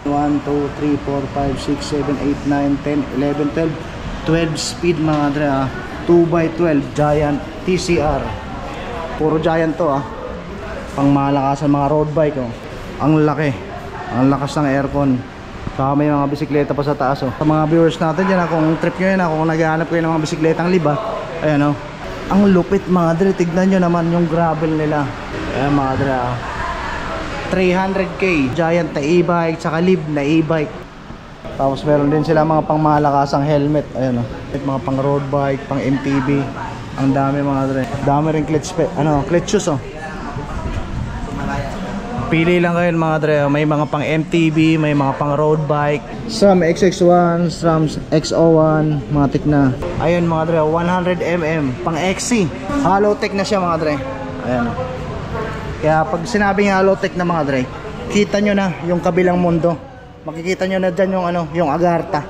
1, 2, 3, 4, 5, 6, 7, 8, 9, 10, 11, 12 12 speed mga dre 2x12 Giant TCR. Puro Giant to pang malakasan mga road bike Ang laki, ang lakas ng aircon. Saka may mga bisikleta pa sa taas Sa mga viewers natin dyan kung trip nyo yun kung naghahanap kayo ng mga bisikletang liba, ayan ang lupit mga dre. Tignan nyo naman yung gravel nila. Ayan mga dre 300k Giant na e-bike, saka lib na e-bike. Tapos meron din sila mga pang malakasang helmet. Ayan mga pang road bike, pang MTB. Ang dami mga dre. Dami rin clutch clutch shoes Pili lang kayo mga dre. May mga pang MTB, may mga pang road bike. Some XX1, some XO1, mga tik na. Ayun mga dre, 100mm pang XC. Hollow tech na siya mga dre. Ayan Kaya pag sinabing hollow tech na mga dre, kita nyo na yung kabilang mundo. Makikita nyo na dyan yung Agartha.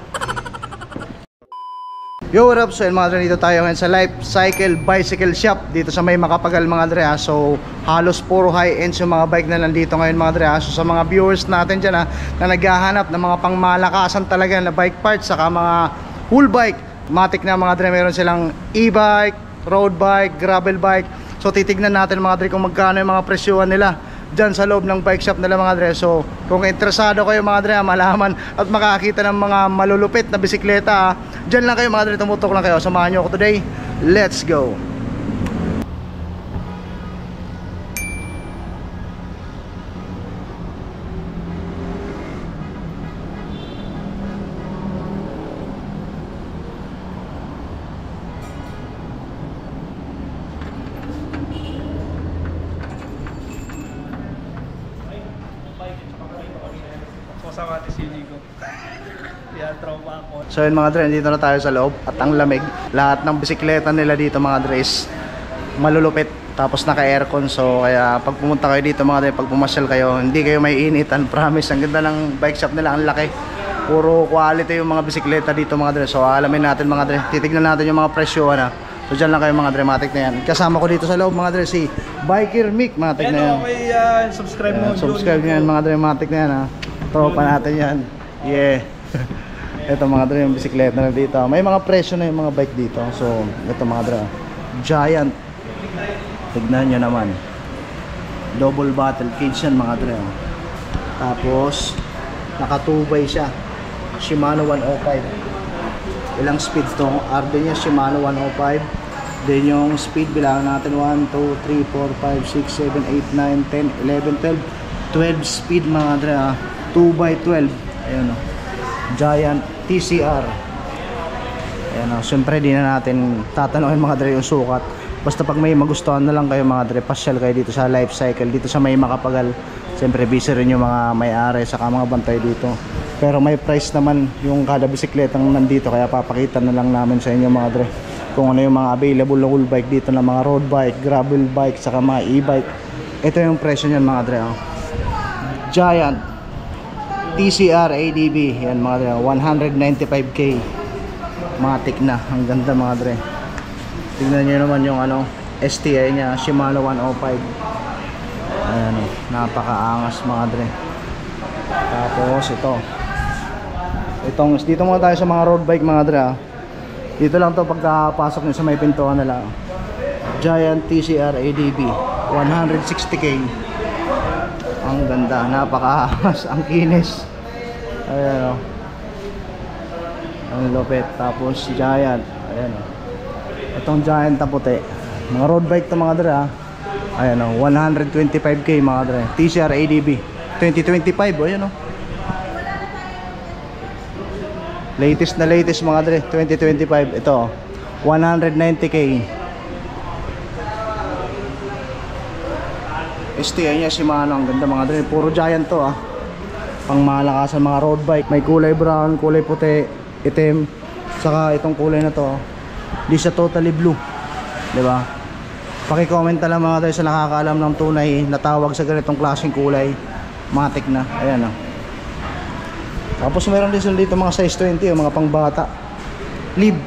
Yo, what up? So mga dre, dito tayo ngayon sa Life Cycle Bicycle Shop dito sa may Makapagal mga dre So halos puro high-end yung mga bike na nandito ngayon mga dre So sa mga viewers natin dyan na naghahanap ng mga pangmalakasan talaga na bike parts, saka mga full bike, matik na mga dre, meron silang e-bike, road bike, gravel bike. So titignan natin mga dre kung magkano yung mga presyuhan nila dyan sa loob ng bike shop nila mga dre. So kung interesado kayo mga dre malaman at makakita ng mga malulupit na bisikleta dyan lang kayo mga dre, tumutok lang kayo. Samahan nyo ako today. Let's go. So yun mga dre, dito na tayo sa loob at ang lamig. Lahat ng bisikleta nila dito mga dre is malulupit, tapos naka aircon. So kaya pag pumunta kayo dito mga dre, pag pumasyal kayo, hindi kayo may initan, promise. Ang ganda ng bike shop nila, ang laki. Puro quality yung mga bisikleta dito mga dre. So alamin natin mga dre, titignan natin yung mga presyo So dyan lang kayo mga dre, matik na yan. Kasama ko dito sa loob mga dre si Biker Mick, matik na yan. Subscribe mo. Subscribe nyo yan mga dre, matik na yan Tropa natin yan. Yeah. Ito mga dre, yung bisikleta na dito. May mga presyo na yung mga bike dito. So ito mga dre, Giant. Tignan nyo naman, double battle cage yan mga dre Tapos naka 2x siya, Shimano 105. Ilang speed to? RD nya Shimano 105. Then yung speed bilang natin 1, 2, 3, 4, 5, 6, 7, 8, 9, 10, 11, 12 12 speed mga dre 2x12. Ayun Giant TCR. Ayan syempre di na natin tatanungin mga dre yung sukat. Basta pag may magustuhan na lang kayo mga dre, pasyal kayo dito sa Life Cycle dito sa may Makapagal. Siyempre busy rin yung mga may-ari saka mga bantay dito. Pero may price naman yung kada bisikletang nandito, kaya papakita na lang namin sa inyo mga dre kung ano yung mga available na full bike dito, na mga road bike, gravel bike, saka mga e-bike. Ito yung presyo niyan mga dre Giant TCR ADB, yan mga dre, 195k. Matik na, ang ganda mga dre. Tingnan nyo naman yung STI nya, Shimano 105. Ayan napakaangas mga dre. Tapos dito muna tayo sa mga road bike mga dre Dito lang to pagkapasok nyo sa may pintuan nila. Giant TCR ADB 160k. Ang ganda, napakaangas, ang kinis. Ayan ang lupit. Tapos Giant, ayan itong Giant na puti, mga road bike to mga dre ayan 125k mga dre, TCR ADB 2025. Ayan latest na latest mga dre, 2025. Ito 190k. STI nya Shimano, ang ganda mga dre. Puro Giant to pang malakasan mga road bike. May kulay brown, kulay puti, itim, saka itong kulay na to di siya totally blue, diba? Paki-comment na lang mga dre sa nakakaalam ng tunay na tawag sa ganitong klaseng kulay. Matik na, ayan Tapos meron din sila dito mga size 20 mga pangbata. Lib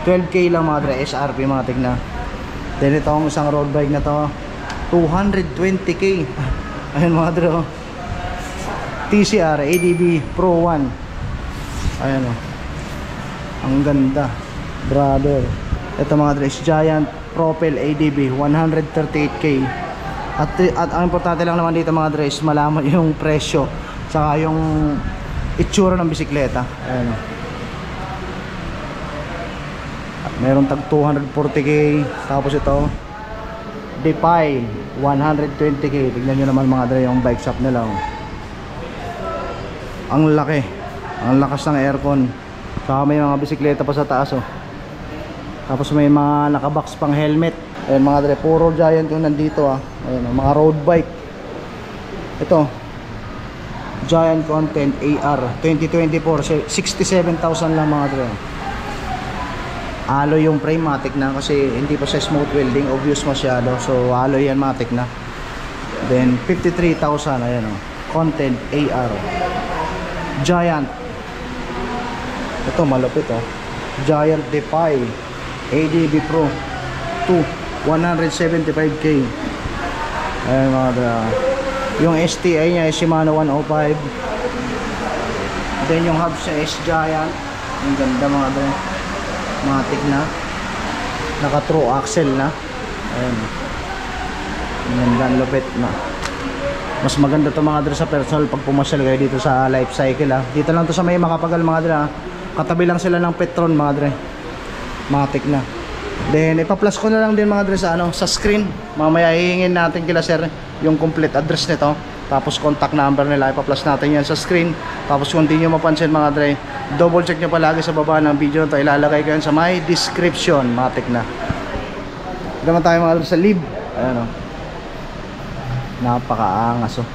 12k lang mga dre, SRP matik na. Then itong isang road bike na to 220k. Ayun mga dre TCR ADB Pro 1. Ayan o. Ang ganda. Brother. Ito mga dress, Giant Propel ADB 138K. At ang importante lang naman dito mga dress, malaman yung presyo saka yung itsura ng bisikleta. Ayan o. At meron tag 240K. Tapos ito Defy 120K. Tignan nyo naman mga dress yung bike shop nila o. Ang laki. Ang lakas ng aircon. Saka may mga bisikleta pa sa taas oh. Tapos may mga nakabox pang helmet. Ayun mga dre, puro Giant yung nandito ah. Ayun oh, mga road bike. Ito Giant Content AR 2024, 67,000 lang mga dre. Alloy yung frame, matic na kasi hindi pa sa smooth welding, obvious masyado. So alloy yan, matic na. Then 53,000 ayan oh. Content AR Giant. Ito malupit oh. Giant Defy ADB Pro 2 175K. Ayan mga dra. Yung STI nya is Shimano 105. Then yung hubs nya is Giant. Ang ganda mga dra. Matic na. Naka true axle na. Ayan. Ang ganda, ang lupit na. Mas maganda to mga dra sa personal pag pumasyal kayo dito sa life cycle ha. Dito lang to sa may Makapagal mga dra. Katabi lang sila ng Petron mga dre. Matic na. Then ipa-plus ko na lang din mga dre sa ano, sa screen. Mamaya hihingin natin kila sir yung complete address nito. Tapos contact number nila, ipa-plus natin yan sa screen. Tapos kung hindi nyo mapansin mga dre, double check nyo palagi sa baba ng video ito. Ilalagay ko yan sa my description. Matic na. Naman tayo mga dre sa lib. Ayan o. Napakaangas oh.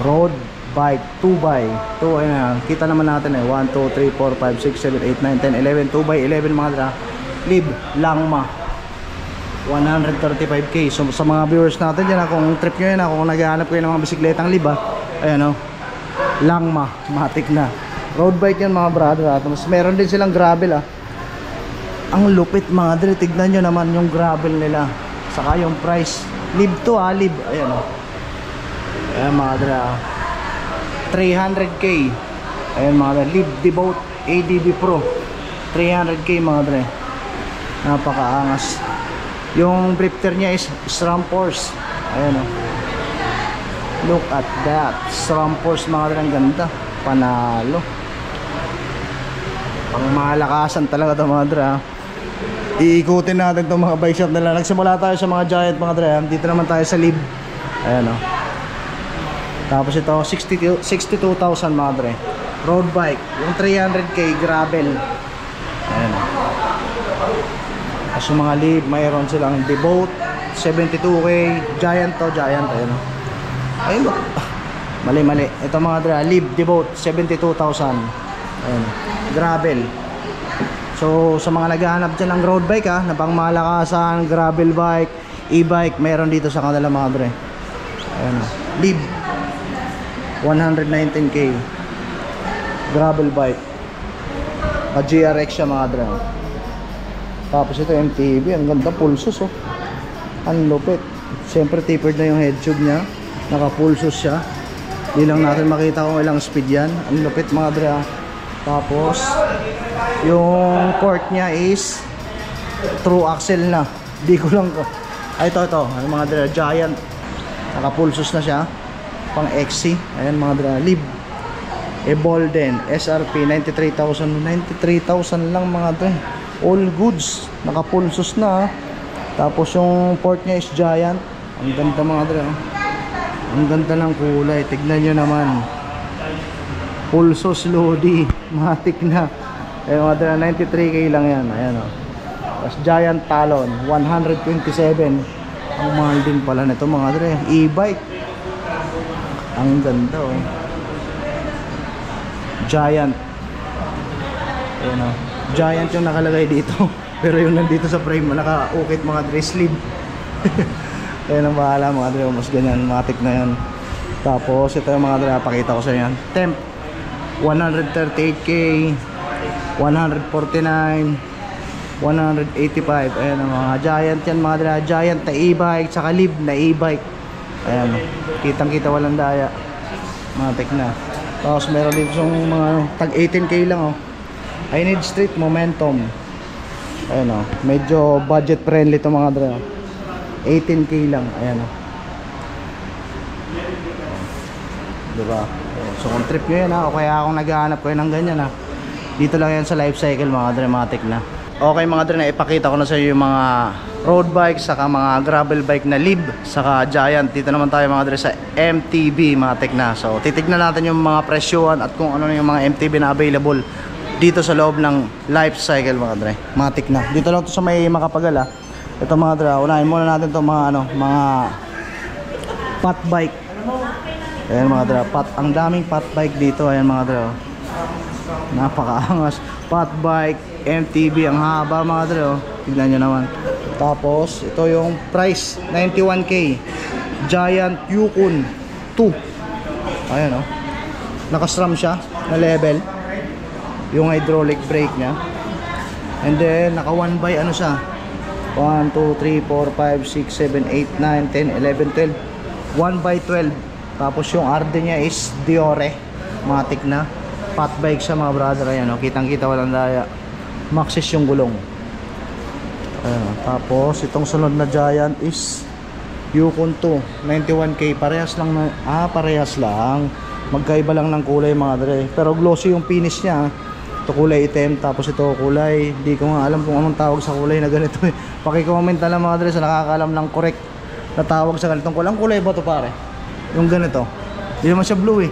Road bike 2x2. Ayan, kita naman natin eh 1, 2, 3, 4, 5, 6, 7, 8, 9, 10, 11 2x11 mga dra. Lib Langma 135K. So sa mga viewers natin dyan, kung trip nyo yan, kung naghahanap kayo ng mga bisikletang lib ayan o, Langma, matic na. Road bike yan mga brother. Tapos meron din silang gravel Ang lupit mga dre, tignan nyo naman yung gravel nila. Saka yung price. Lib to lib. Ayan o. Ayan mga dre 300K. Ayan mga dre, Lib Devote ADB Pro 300K mga dre. Napakaangas. Yung drifter nya is SRAM Force. Ayan o. Look at that. SRAM Force mga dre, ang ganda. Panalo. Pang malakasan talaga ito mga dre. Iikutin natin itong mga bike shop nila. Nagsimula tayo sa mga Giant mga dre. Dito naman tayo sa Lib. Ayan o. Tapos ito 62,000 mga dre. Road bike, yung 300K gravel. Ayan. Tapos yung mga Lib, mayroon silang Devote 72K. Giant to, Giant. Ayan. Ayun. Mali. Ito mga dre, Lib Devote 72,000. Ayan. Gravel. So sa mga naghahanap dyan ng road bike na pang malakasan, gravel bike, e-bike, mayroon dito sa kanila mga dre. Ayan. Lib 119K gravel bike, GRX siya mga dre. Tapos ito MTB, ang ganda, pulsos oh. Ang lupit. Siyempre tapered na yung head tube nya, naka pulsos siya. Hindi lang natin makita kung ilang speed yan. Ang lupit mga dre. Tapos yung port nya is true axle na. Di ko lang ko. Ito ang mga dre, Giant, naka pulsos na siya, pang XC. Ayan mga dra, Lib Ebolden SRP 93,000 lang mga dra. All goods, nakapulsos na Tapos yung port nya is Giant. Ang ganda mga dra. Ang ganda ng kulay. Tignan nyo naman, pulsos Lodi, matik na. Ayan mga dra, 93K lang yan. Ayan o. Tapos Giant Talon 127. Ang mahal din pala nito mga dra. E-bike. Ang ganda oh. Giant. Ayan o. Giant yung nakalagay dito. Pero yung nandito sa frame, naka-ukit mga dra, sleeve. Ayan ang bahala mga dra. Mas ganyan, matik na yan. Tapos ito yung mga dra, pakita ko sa yan. Temp 138K, 149, 185. Ayan ang mga Giant yan mga dra. Giant na e-bike, saka Lib na e-bike. Ayan, kitang kita, walang daya. matik na. Tapos meron dito yung mga tag 18k lang oh. I Need Street Momentum. Ayan oh, medyo budget friendly to mga dre. 18k lang, ayan oh. Diba? So kung trip nyo yan ha, o kaya kung naghahanap kayo ng ganyan ha, dito lang yan sa Life Cycle mga dre, matik na. Okay mga dre, na ipakita ko na sa iyo yung mga road bike, saka mga gravel bike na Lib, saka Giant. Dito naman tayo mga dre sa MTB, matik na. So titignan natin yung mga presyuhan at kung ano yung mga MTB na available dito sa loob ng Life Cycle mga dre, matik na. Dito lang to sa may Makapagala. Ito mga dre, unahin muna natin to mga mga pot bike. Ayan mga dre, ang daming pot bike dito. Ayan mga dre, napakaangas. Pot bike, MTB, ang haba mga dre, tignan nyo naman. Tapos ito yung price, 91k, Giant Yukon 2. Ayan oh, nakastram siya na level, yung hydraulic brake nya. And then naka 1 by ano siya, 1, 2, 3, 4, 5, 6, 7, 8, 9, 10, 11, 12, 1 by 12. Tapos yung RD nya is Diore, matik na. Pot bike siya mga brother. Ayan o, kitang kita, walang daya. Maxxis yung gulong. Ayan, tapos itong sunod na Giant is Yukon 2, 91k. Parehas lang na, parehas lang. Magkaiba lang ng kulay mga dre. Pero glossy yung finish niya. Ito kulay itim, tapos ito kulay, di ko nga alam kung anong tawag sa kulay na ganito. Paki-comment na lang mga dre sa nakakaalam ng correct na tawag sa ganitong kulay. Ang kulay ba ito pare? Yung ganito. Hindi naman siya blue eh.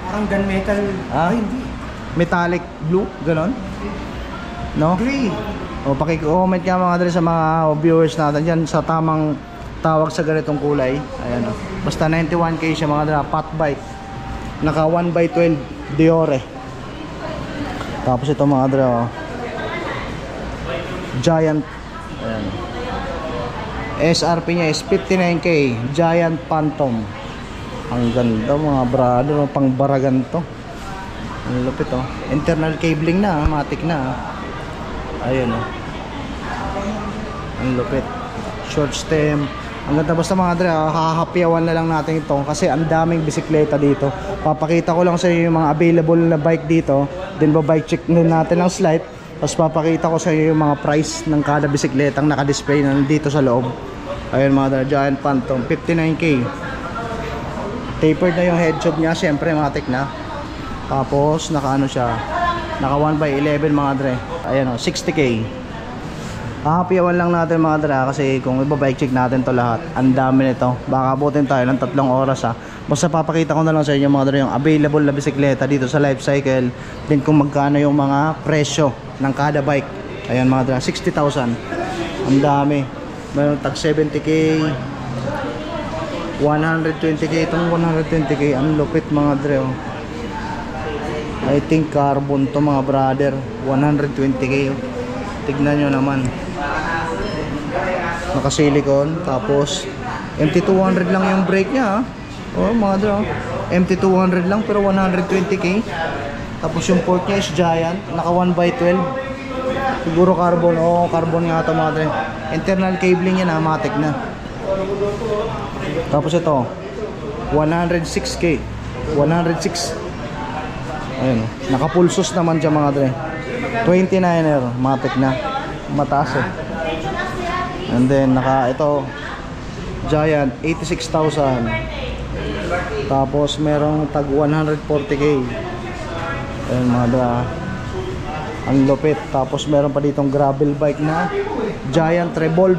Parang gunmetal. Ay, hindi. Metallic blue, ganon. No? Gray. O paki-comment ka mga dre sa mga viewers natin diyan sa tamang tawag sa ganitong kulay. Ayan o. Basta 91k siya mga dre, pot bike. Naka 1 by 12 Diore. Tapos ito mga dre oh, Giant. Ayan. SRP nya is 59k, Giant Phantom. Ang ganda mga brother, pang baragan to. Ang lupit oh. Internal cabling na, matik na. Ayun oh. Ang lupit. Short stem. Ang ganda, basta mga dre, hahapyawan na lang natin ito kasi ang daming bisikleta dito. Papakita ko lang sa iyo yung mga available na bike dito. Then ba-bike check din natin ang slide. Tapos papakita ko sa iyo yung mga price ng kada bisikletang naka-display na dito sa loob. Ayun mga dre, Giant Phantom, 59k. Tapered na yung head tube niya, syempre matik na. Tapos naka ano siya, naka 1 by 11 mga dre. Ayan o, 60k. Hahapyawan lang natin mga dre kasi kung iba-bike check natin to lahat, ang dami nito. Baka abutin tayo ng 3 oras ha. Basta papakita ko na lang sa inyo mga dre yung available na bisikleta dito sa Life Cycle. Then kung magkano yung mga presyo ng kada bike. Ayan mga dre, 60,000. Ang dami. Mayroon tag 70k, 120k. Itong 120k, ang lupit mga dre oh. I think carbon to mga brother. 120k oh. Tignan nyo naman, naka silicone. Tapos MT200 lang yung brake nya oh mga dre oh. MT200 lang pero 120k. Tapos yung port nya is Giant, naka 1 by 12. Siguro carbon, carbon nga ito mga dre. Internal cabling yan, matic na. Tapos ito 106k, 106. Ayun, nakapulsos naman dyan mga dre. 29er, matic na. Mataas eh. And then naka ito Giant, 86,000. Tapos merong tag 140k. Ayun mga dre, ang lupit. Tapos meron pa ditong gravel bike na Giant Revolve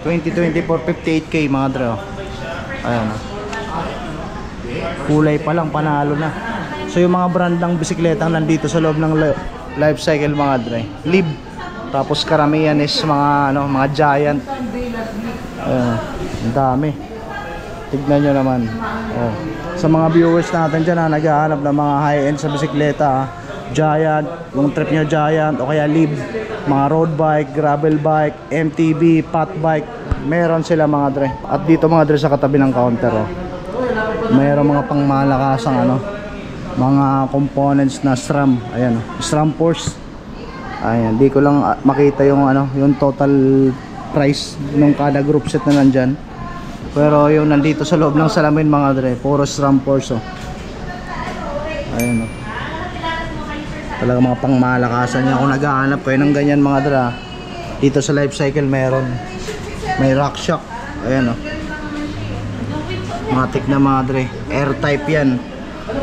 2024, 58k mga dre. Ayan, kulay pa lang panalo na. So yung mga brand ng bisikleta nandito sa loob ng Life Cycle mga dre, Lib. Tapos karamihan is mga ano, mga Giant. Ang dami. Tignan nyo naman. Sa mga viewers natin dyan na naghahanap ng mga high-end sa bisikleta, Giant, yung trip nyo Giant o kaya Lib, mga road bike, gravel bike, MTB, pot bike, meron sila mga dre. At dito mga dre sa katabi ng counter meron mga pangmalakasang ano, mga components na SRAM. Ayan, SRAM Force. Ayan, di ko lang makita yung ano, yung total price ng kada group set na nandyan. Pero yung nandito sa loob ng salamin mga dre, puro SRAM Force oh. Ayun o. Talaga mga pangmalakasan niya. Kung naghahanap kayo ng ganyan mga dra, dito sa Life Cycle meron. May rock shock. Ayan o. Matik na madre. Air type yan.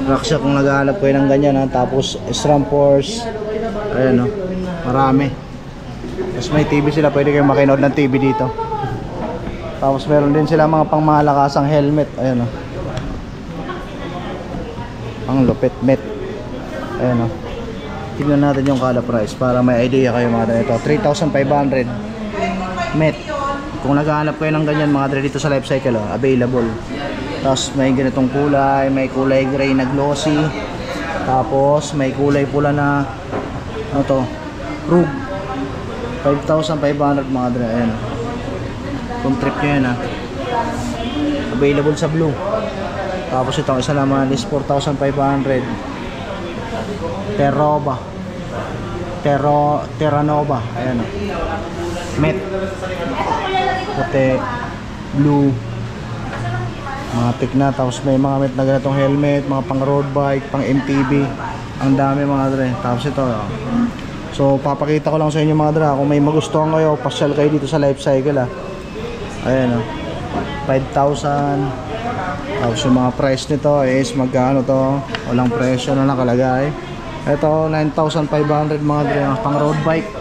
Rock shock kung naghahanap kayo ng ganyan ha. Tapos SRAM force. Ayan o. Marami. Tapos may TV sila. Pwede kayong makinood ng TV dito. Tapos meron din sila mga pangmalakasang helmet. Ayan o. Ang lupit met. Ayan o. Tignan natin yung color price para may idea kayo mga dre. Ito 3,500 met. Kung naghahanap kayo ng ganyan mga dre dito sa Life Cycle available. Tapos may ganitong kulay, may kulay gray na glossy. Tapos may kulay pula na ano to, rug. 5,500 mga dre. Ayan. Kung trip nyo yan available sa blue. Tapos itong isa naman is 4,500 Terranova. Ayan o. Met. Puti. Blue. Matik na. Tapos may mga met na ganitong helmet. Mga pang road bike, pang MTB. Ang dami mga dre. Tapos ito. So papakita ko lang sa inyo mga dre. Kung may magustuhan kayo, pasyal kayo dito sa Life Cycle Ayan o. 5,000. Tapos yung mga price nito is magkano to. Walang presyo na nakalagay. Ito 9,500 mga dre, pang road bike.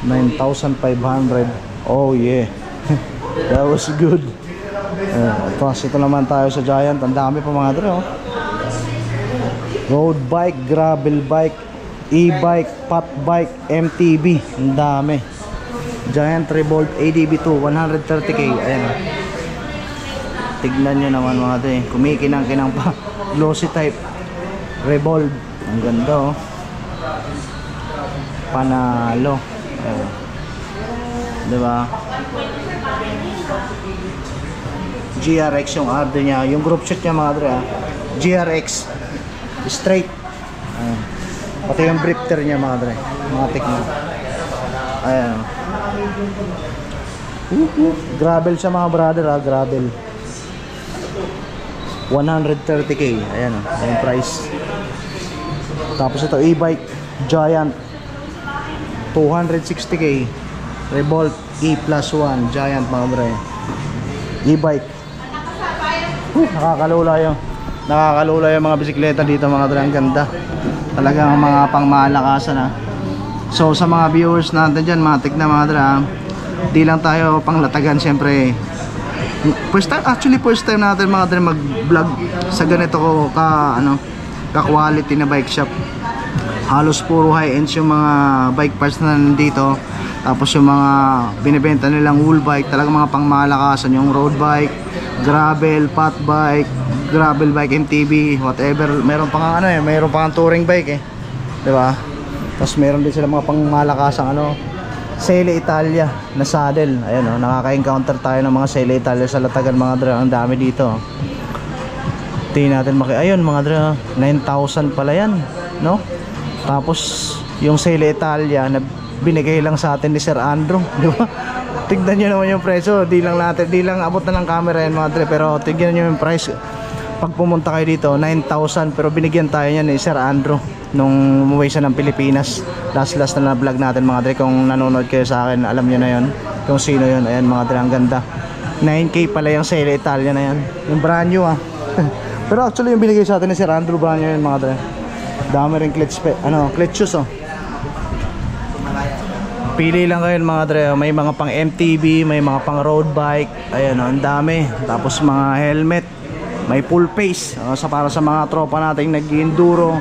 9,500. Oh yeah. That was good. Tapos ito naman tayo sa Giant. Ang dami pa mga dre road bike, gravel bike, e-bike, pot bike, MTB. Ang dami. Giant Revolt ADB2 130k. Ayan tignan nyo naman mga dre. Kumikinang-kinang pa. Glossy type Revolve. Ang ganda Panalo. Diba? GRX yung order niya. Yung group shot niya mga dre GRX straight. Pati yung drifter niya mga dre. Mga tignan. Ayan. Gravel siya mga brother gravel. 130k. Ayan yung price. Tapos ito e-bike Giant 260k. Revolt E+1 Giant mga bre. E-bike. Nakakalula yung mga bisikleta dito mga bre. Ang ganda. Talagang mga pangmalakasan So sa mga viewers natin dyan, matik na mga dre di lang tayo panglatagan syempre. First time natin mga dre mag vlog sa ganito ko ka quality na bike shop. Halos puro high ends yung mga bike parts na nandito. Tapos yung mga binibenta nilang wool bike, talagang mga pangmalakasan, yung road bike, gravel, pot bike, gravel bike, MTB, whatever. Meron pang meron pang touring bike 'di ba? Tapos meron din sila mga pangmalakasang Selle Italia na saddle. Ayan nakaka-encounter tayo ng mga Selle Italia sa Latagan mga dre. Ang dami dito. Tingnan natin ayun mga dre, 9,000 pala yan, no? Tapos yung Selle Italia na binigay lang sa atin ni Sir Andrew, di ba? Tignan nyo naman yung presyo. Di lang abot na ng camera yan mga dre. Pero tignan nyo yung price. Pag pumunta kayo dito 9,000 pero binigyan tayo yan ni Sir Andrew nung umuwi siya ng Pilipinas. Last na vlog natin mga dre. Kung nanonood kayo sa akin, alam nyo na yun kung sino yun. Ayan mga dre, ang ganda. 9k pala yung Selle Italia na yan. Yung brand new Pero actually yung binigay sa atin ni Sir Andrew, brand new yun mga dre. Dami rin clutch shoes Pili lang kayo mga dre. May mga pang MTB, may mga pang road bike. Ayan ang dami. Tapos mga helmet, may full face para sa mga tropa nating nag-enduro,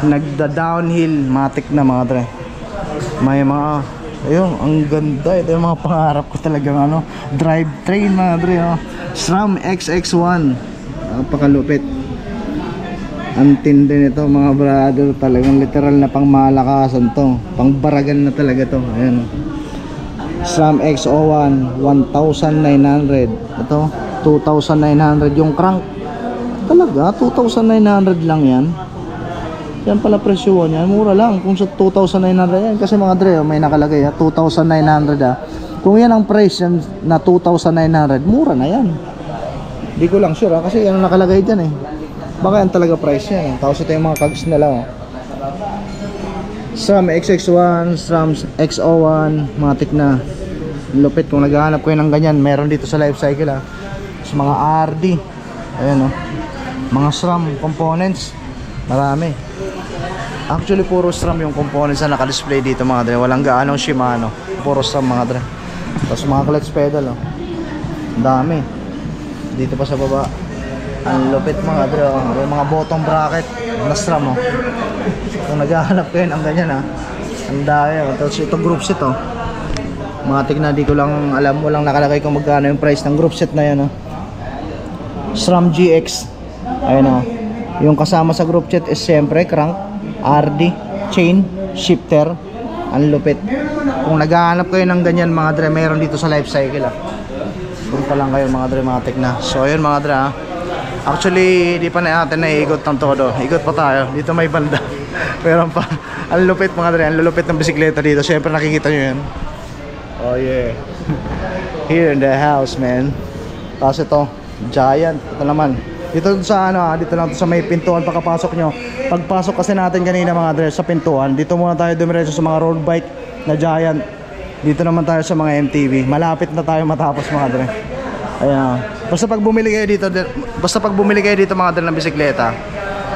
nagda-downhill, matik na mga dre. May mga ayun, ang ganda. Ito yung mga pangarap ko talagang drivetrain mga dre SRAM XX1. Napakalupit. Ang tindi nito mga brother. Talagang literal na pangmalakasan to. Pangbaragan na talaga to. Ayan. SRAM X01 1,900. Ito 2,900. Yung crank talaga 2,900 lang yan. Yan pala presyo niya. Mura lang kung sa 2,900 yan. Kasi mga dre may nakalagay 2,900 Kung yan ang price yan na 2,900, mura na yan. Di ko lang sure kasi yan ang nakalagay dyan Baka yan talaga price niya. Tapos ito yung mga kags nila. Oh. SRAM XX1, SRAM XO1, matik na. Lupit kung naghahanap ko ng ganyan. Meron dito sa life cycle sa mga RD. Ayan mga SRAM components. Marami. Actually puro SRAM yung components na naka-display dito mga dre. Walang gaanong Shimano. Puro SRAM mga dre. Tapos mga clutch pedal Ang dami. Dito pa sa baba. Ang lupit mga dre. Yung mga bottom bracket na SRAM Kung naghahanap kayo ng ganyan ang dami. Tapos ito group set matik na, di ko lang alam, walang nakalagay kung magkano yung price ng group set na yan SRAM GX. Ayun yung kasama sa group set is syempre crank, RD, chain, shifter. Ang lupit. Kung naghahanap kayo ng ganyan mga dre, meron dito sa life cycle punta lang kayo mga dre, matik na. So ayun mga dre actually di pa natin naiikot ng todo. Ikot pa tayo, dito may banda. Meron pa. Ang lupit mga dre, ang lupit ng bisikleta dito. Syempre nakikita nyo yan. Oh yeah. Here in the house man. Tapos ito Giant. Ito naman dito sa dito lang sa may pintuan pagkapasok nyo. Pagpasok kasi natin kanina mga dre sa pintuan, dito muna tayo dumiretso sa mga road bike na Giant. Dito naman tayo sa mga MTV. Malapit na tayo matapos mga dre. Ayan. Basta pag bumili kayo dito mga dre ng bisikleta,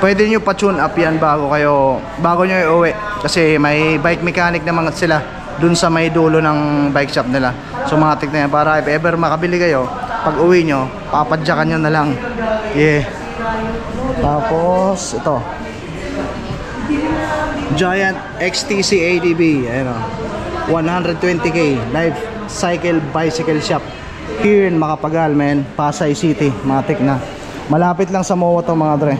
pwede nyo pa-tune up yan bago nyo iuwi. Kasi may bike mechanic naman sila dun sa may dulo ng bike shop nila. So matik na yan para if ever makabili kayo, pag uwi nyo, papadyakan nyo na lang. Yeah. Tapos ito Giant XTC ADB. Ayan 120k life cycle bicycle shop here in Macapagal man, Pasay City. Matik na. Malapit lang sa MOA to mga dre.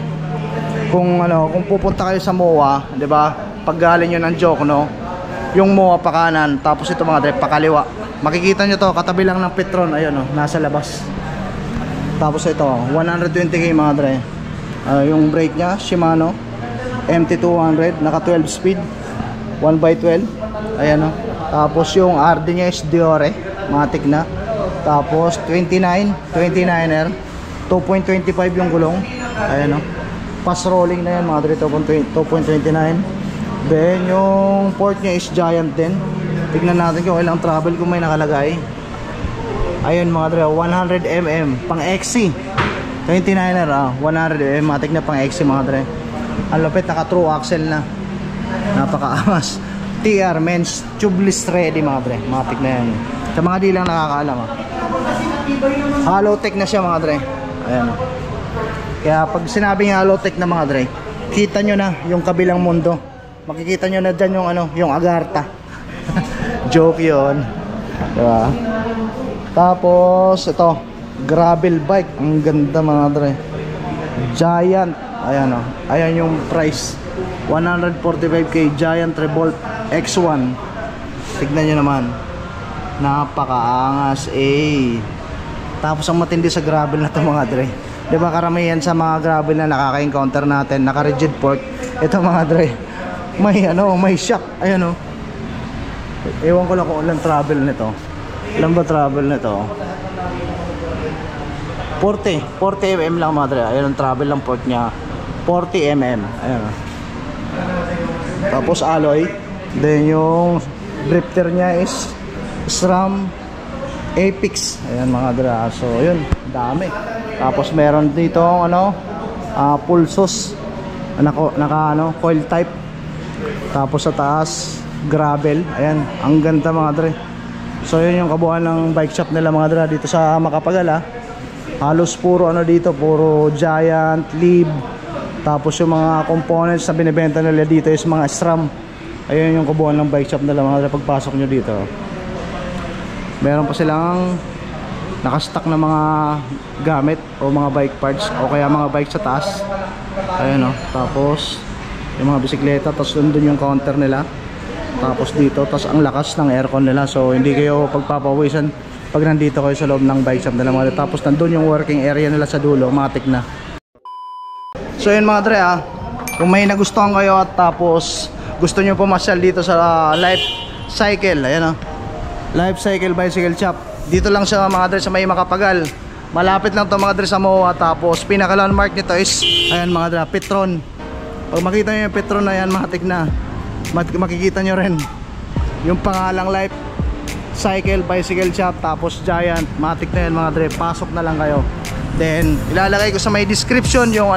Kung pupunta kayo sa MOA, 'di ba? Pag galing niyo ng Jokno, yung MOA pa kanan, tapos ito mga dre pakaliwa. Makikita nyo to, katabi lang ng Petron. Ayun nasa labas. Tapos ito 120k mga dre. Yung brake nya Shimano MT200, naka 12 speed 1x12. Ayan Tapos yung RD nya is Diore, matik na. Tapos 29er 2.25 yung gulong. Ayan pass rolling na yan mga dre, 2.29. Then yung port nya is Giant din. Tignan natin kung ilang travel kung may nakalagay. Ayun mga dre, 100mm pang XC 29er 100mm matik na pang XC mga dre. Ang lupit, naka true axle na. Napakaangas. TR men's tubeless ready mga dre. Matik na yan. Sa mga di lang nakakaalam hollow tech na siya mga dre. Ayan Kaya pag sinabing hollow tech na mga dre, kita nyo na yung kabilang mundo. Makikita nyo na dyan yung yung Agartha. Joke yun, diba? Tapos ito gravel bike. Ang ganda mga dre. Giant. Ayan ayan yung price 145k Giant Revolt X1. Tignan nyo naman, napakaangas Tapos ang matindi sa gravel na to mga dre, diba karamihan sa mga gravel na nakaka-encounter natin naka rigid fork. Ito mga dre, may shock. Ayan ewan ko lang kung ilang travel nito. Ilan ba travel nito? 40mm lang mga dre. Ayan ang travel lang port nya, 40mm. Ayan Tapos alloy. Then yung drifter nya is SRAM Apex. Ayan mga dre. So yun, dami. Tapos meron dito pulsos naka coil type. Tapos sa taas gravel. Ayan, ang ganda mga dre. So yun yung kabuuan ng bike shop nila mga dre dito sa Macapagal Halos puro dito, puro Giant, Lib. Tapos yung mga components na binibenta nila dito is mga SRAM. Ayun yung kabuuan ng bike shop nila mga dre. Pagpasok nyo dito, meron pa silang nakastock na mga gamit o mga bike parts o kaya mga bike sa taas. Ayun tapos yung mga bisikleta, tapos doon yung counter nila. Tapos dito, tapos ang lakas ng aircon nila. So hindi kayo pagpapawisan pag nandito kayo sa loob ng bike shop nila mga dre. Tapos nandun yung working area nila sa dulo, matik na. So yun mga dre kung may nagustuhan kayo at tapos gusto nyo pumasyal dito sa Life Cycle, ayan Life Cycle Bicycle Shop. Dito lang siya mga dre sa may Macapagal. Malapit lang to mga dre sa MOA. Tapos pinaka landmark nito is ayan mga dre, Petron. Pag makita nyo yung Petron na yan, matik na. Makikita nyo rin yung pangalang Life Cycle Bicycle Shop. Tapos Giant, matik na yan mga dre. Pasok na lang kayo. Then ilalagay ko sa may description yung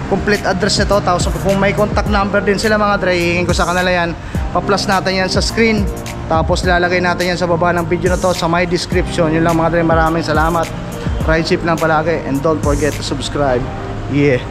complete address nito. Tapos kung may contact number din sila mga dre, hihingin ko sa kanila yan. Pa-plus natin yan sa screen. Tapos lalagay natin yan sa baba ng video na to sa my description. Yun lang mga dre, maraming salamat. Ride safe lang palagi and don't forget to subscribe. Yeah.